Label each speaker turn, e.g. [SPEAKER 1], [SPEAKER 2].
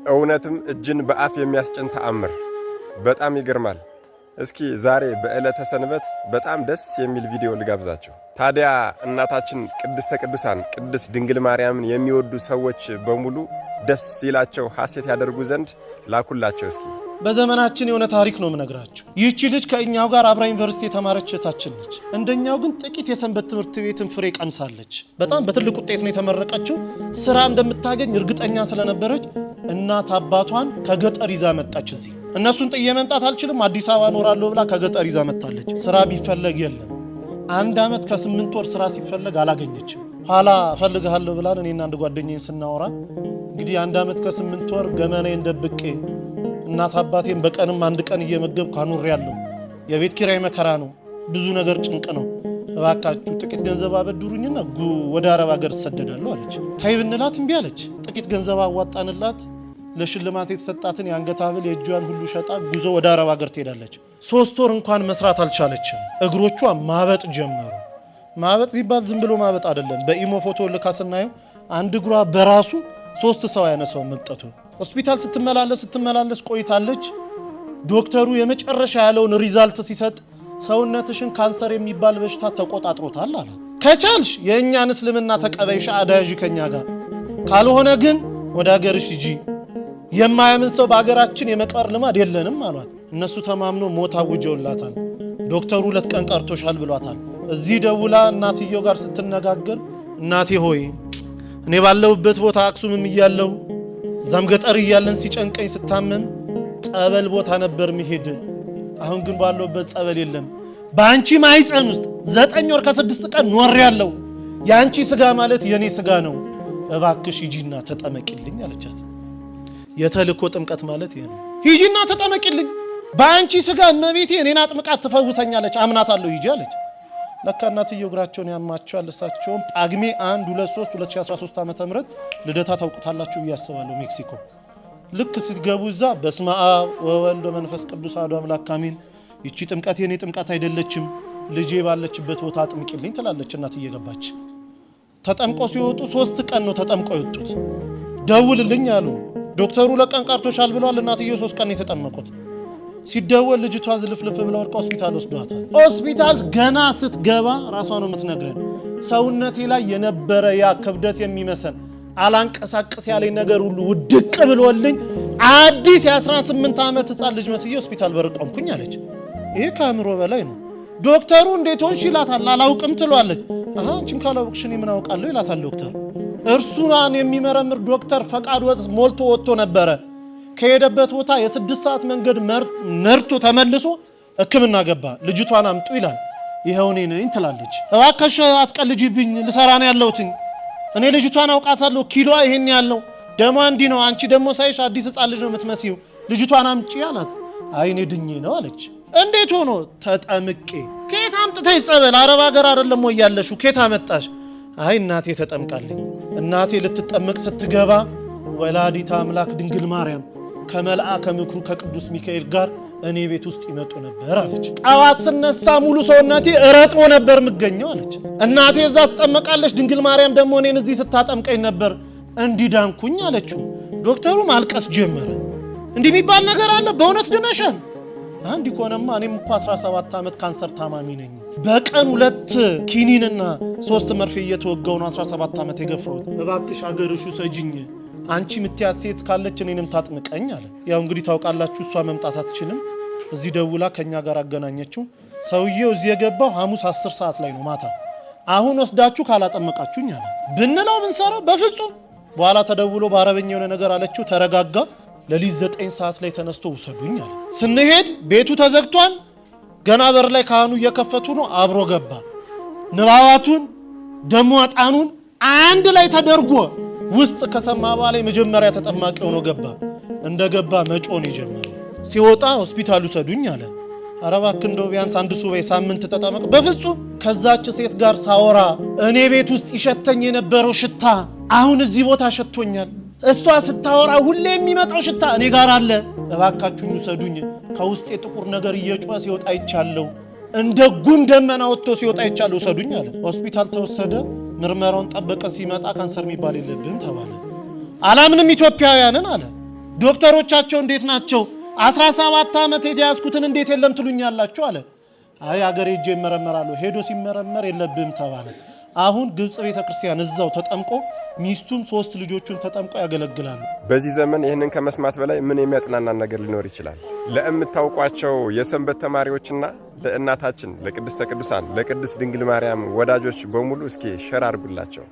[SPEAKER 1] እውነትም እጅን በአፍ የሚያስጭን ተአምር በጣም ይገርማል። እስኪ ዛሬ በዕለተ ሰንበት በጣም ደስ የሚል ቪዲዮ ልጋብዛችሁ። ታዲያ እናታችን ቅድስተ ቅዱሳን ቅድስት ድንግል ማርያምን የሚወዱ ሰዎች በሙሉ ደስ ይላቸው ሐሴት ያደርጉ ዘንድ ላኩላቸው። እስኪ
[SPEAKER 2] በዘመናችን የሆነ ታሪክ ነው የምነግራችሁ። ይህች ልጅ ከእኛው ጋር አብራ ዩኒቨርሲቲ የተማረች እህታችን ነች። እንደኛው ግን ጥቂት የሰንበት ትምህርት ቤትን ፍሬ ቀምሳለች። በጣም በትልቅ ውጤት ነው የተመረቀችው። ስራ እንደምታገኝ እርግጠኛ ስለነበረች እናት አባቷን ከገጠር ይዛ መጣች። እዚህ እነሱን ጥዬ መምጣት አልችልም አዲስ አበባ ኖራለሁ ብላ ከገጠር ይዛ መጣለች። ስራ ቢፈለግ የለም። 1 ዓመት ከ8 ወር ስራ ሲፈለግ አላገኘችም። ኋላ እፈልግሃለሁ ብላ እኔና አንድ ጓደኛዬን ስናወራ እንግዲህ 1 ዓመት ከ8 ወር ገመናዬን ደብቄ እናት አባቴን በቀንም 1 ቀን እየመገብኩ አኑሬያለሁ። የቤት ኪራይ መከራ ነው፣ ብዙ ነገር ጭንቅ ነው። እባካችሁ ጥቂት ገንዘብ አበድሩኝና ወደ አረብ ሀገር ተሰደዳለሁ አለች። ታይ ብንላት እምቢ አለች። ጥቂት ገንዘብ አዋጣንላት። ለሽልማት የተሰጣትን የአንገት ሐብል የእጇን ሁሉ ሸጣ ጉዞ ወደ አረብ ሀገር ትሄዳለች። 3 ወር እንኳን መስራት አልቻለችም። እግሮቿ ማበጥ ጀመሩ። ማበጥ ሲባል ዝም ብሎ ማበጥ አይደለም። በኢሞ ፎቶ ልካ ስናየው አንድ እግሯ በራሱ 3 ሰው ያነሳው መብጠቱ። ሆስፒታል ስትመላለስ ቆይታለች። ዶክተሩ የመጨረሻ ያለውን ሪዛልት ሲሰጥ ሰውነትሽን ካንሰር የሚባል በሽታ ተቆጣጥሮታል አለ። ከቻልሽ የእኛን እስልምና ተቀበይሽ አዳያዥ ከኛ ጋር ካልሆነ ግን ወደ ሀገርሽ ሂጂ። የማያምን ሰው በሀገራችን የመቀር ልማድ የለንም አሏት። እነሱ ተማምኖ ሞት አውጀውላታል። ዶክተሩ 2 ቀን ቀርቶሻል ብሏታል። እዚህ ደውላ እናትየው ጋር ስትነጋገር እናቴ ሆይ እኔ ባለሁበት ቦታ አክሱምም እያለሁ እዛም ገጠር እያለን ሲጨንቀኝ ስታመም ጸበል ቦታ ነበር መሄድ። አሁን ግን ባለሁበት ጸበል የለም። በአንቺ ማይፀን ውስጥ 9 ወር ከ6 ቀን ኖሬያለሁ። ያንቺ ስጋ ማለት የኔ ስጋ ነው። እባክሽ ሂጂና ተጠመቂልኝ አለቻት። የተልኮ ጥምቀት ማለት ይሄ ነው። ሂጂና ተጠመቂልኝ፣ በአንቺ ስጋ እመቤቴ እኔን አጥምቃት ትፈውሰኛለች፣ አምናታለሁ፣ ሂጂ አለች። ለካ እናትየው እግራቸውን ያማቸዋል። እሳቸውም ጳጉሜ 1 2 3 2013 ዓ.ም ልደታ ታውቁታላችሁ ብዬ አስባለሁ። ሜክሲኮ ልክ ስትገቡ እዛ በስመ አብ ወወልድ ወመንፈስ ቅዱስ አሐዱ አምላክ አሜን፣ ይቺ ጥምቀት የኔ ጥምቀት አይደለችም፣ ልጄ ባለችበት ቦታ አጥምቂልኝ ትላለች እናት እየገባች። ተጠምቆ ሲወጡ 3 ቀን ነው ተጠምቆ የወጡት። ደውልልኝ አሉ ዶክተሩ። 2 ቀን ቀርቶሻል ብለዋል። እናትየው 3 ቀን የተጠመቁት። ሲደወል ልጅቷ ዝልፍልፍ ብላ ወድቃ ሆስፒታል ወስዷታል። ሆስፒታል ገና ስትገባ ራሷ ነው የምትነግረን፣ ሰውነቴ ላይ የነበረ ያ ክብደት የሚመሰል አላንቀሳቀስ ያለኝ ነገር ሁሉ ውድቅ ብሎልኝ አዲስ የ18 ዓመት ህፃን ልጅ መስዬ ሆስፒታል በር ቆምኩኝ አለች። ይሄ ከአእምሮ በላይ ነው። ዶክተሩ እንዴት ሆንሽ ይላታል። አላውቅም ትሏለች። አንቺም ካላውቅሽ እኔ ምን አውቃለሁ ይላታል ዶክተር። እርሱን የሚመረምር ዶክተር ፈቃድ ሞልቶ ወጥቶ ነበረ። ከሄደበት ቦታ የ6 ሰዓት መንገድ ነርቶ ተመልሶ ሕክምና ገባ። ልጅቷን አምጡ ይላል። ይሄው እኔ ነኝ ትላለች። እባክሽ አትቀልጂብኝ፣ ልሰራ ነው ያለሁት። እኔ ልጅቷን አውቃታለሁ፣ ኪሎዋ ይሄን ያለው ደሟ እንዲህ ነው። አንቺ ደግሞ ሳይሽ አዲስ ህፃን ልጅ ነው የምትመስዪው፣ ልጅቷን አምጪ አላት። አይ እኔ ድኜ ነው አለች። እንዴት ሆኖ? ተጠምቄ። ከየት አምጥተሽ ጸበል? አረብ ሀገር አይደለም ወይ ያለሽው? ከየት አመጣሽ? አይ እናቴ ተጠምቃለኝ። እናቴ ልትጠመቅ ስትገባ ወላዲተ አምላክ ድንግል ማርያም ከመልአከ ምክሩ ከቅዱስ ሚካኤል ጋር እኔ ቤት ውስጥ ይመጡ ነበር አለች። ጠዋት ስነሳ ሙሉ ሰውነቴ እረጥቦ ነበር የምገኘው አለች። እናቴ እዛ ትጠመቃለች፣ ድንግል ማርያም ደግሞ እኔን እዚህ ስታጠምቀኝ ነበር እንዲዳንኩኝ አለችው። ዶክተሩ ማልቀስ ጀመረ። እንዲህ የሚባል ነገር አለ? በእውነት ድነሻል? አንድ ይኮነማ እኔም እኮ 17 ዓመት ካንሰር ታማሚ ነኝ። በቀን 2 ኪኒንና 3 መርፌ እየተወጋው ነው 17 ዓመት የገፋሁት። እባክሽ ሀገርሽ ሰጂኝ፣ አንቺ ምትያት ሴት ካለች እኔንም ታጥምቀኝ አለ። ያው እንግዲህ ታውቃላችሁ እሷ መምጣት አትችልም። እዚህ ደውላ ከኛ ጋር አገናኘችው። ሰውዬው እዚህ የገባው ሐሙስ 10 ሰዓት ላይ ነው ማታ። አሁን ወስዳችሁ ካላጠመቃችሁኝ አለ። ብንለው ብንሰራው በፍጹም። በኋላ ተደውሎ በአረበኛ የሆነ ነገር አለችው። ተረጋጋ። ለሊት 9 ሰዓት ላይ ተነስቶ ውሰዱኝ አለ። ስንሄድ ቤቱ ተዘግቷል። ገና በር ላይ ካህኑ እየከፈቱ ነው። አብሮ ገባ። ንባባቱን ደሞ አጣኑን አንድ ላይ ተደርጎ ውስጥ ከሰማ በኋላ መጀመሪያ ተጠማቂ ሆኖ ገባ። እንደገባ መጮን የጀመረው ሲወጣ ሆስፒታል ውሰዱኝ አለ። አረባክ እንደው ቢያንስ 1 ሱባኤ ሳምንት ተጠመቅ። በፍጹም። ከዛች ሴት ጋር ሳወራ እኔ ቤት ውስጥ ይሸተኝ የነበረው ሽታ አሁን እዚህ ቦታ ሸቶኛል። እሷ ስታወራ ሁሌ የሚመጣው ሽታ እኔ ጋር አለ። እባካችሁኝ ውሰዱኝ። ከውስጥ የጥቁር ነገር እየጮኸ ሲወጣ ይቻለው፣ እንደ ጉም ደመና ወጥቶ ሲወጣ ይቻለው፣ ውሰዱኝ አለ። ሆስፒታል ተወሰደ። ምርመራውን ጠበቀ። ሲመጣ ካንሰር የሚባል የለብህም ተባለ። አላምንም ኢትዮጵያውያንን አለ። ዶክተሮቻቸው እንዴት ናቸው? 17 ዓመት የተያዝኩትን እንዴት የለም ትሉኛላችሁ አለ። አይ አገሬ ሄጄ ይመረመራለሁ። ሄዶ ሲመረመር የለብህም ተባለ። አሁን ግብጽ ቤተክርስቲያን እዛው ተጠምቆ ሚስቱም 3 ልጆቹን ተጠምቀው ያገለግላሉ።
[SPEAKER 1] በዚህ ዘመን ይህንን ከመስማት በላይ ምን የሚያጽናናን ነገር ሊኖር ይችላል? ለእምታውቋቸው የሰንበት ተማሪዎችና ለእናታችን ለቅድስተ ቅዱሳን ለቅድስት ድንግል ማርያም ወዳጆች በሙሉ እስኪ ሸር አድርጉላቸው።